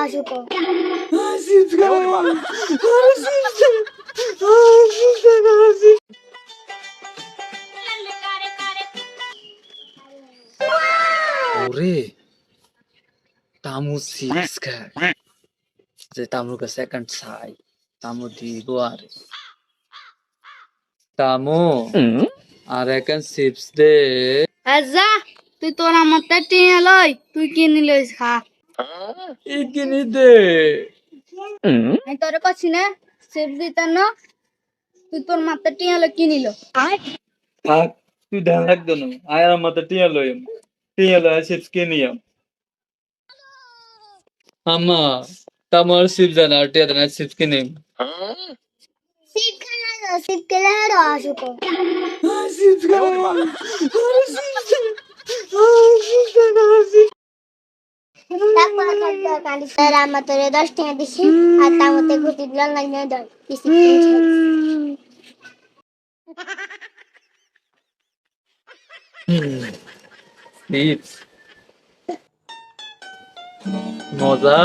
আসুকো ওরে তামু চিপস খায় যে তামুর কাছে সেকেন্ড চাই তামু দিব আরে তামু আর এখন চিপস দে যা তুই তোর আমার টিয়া লই তুই কিনি লইস খা ই কিনি দে আমি তোরে কছি না সেব দিতে না তুই তোর মাত্র টিয়া লই কিনিল থাক তুই ধ্যান রাখতো না আয় আমার মতো টিয়া লই চিপস কিনিয়াম আম্মা তামুর চিপস জানা টিয়া দেনা চিপস কিনিম সিপ খেলা সিপ খেলা আসুকো চিপস তারপর খাদ্য কালি স্যার আমার তোরে 10 টাকা দিছি আর তার মধ্যে ঘুটি দিল লাগিয়ে দাও কিছু চিপস মজা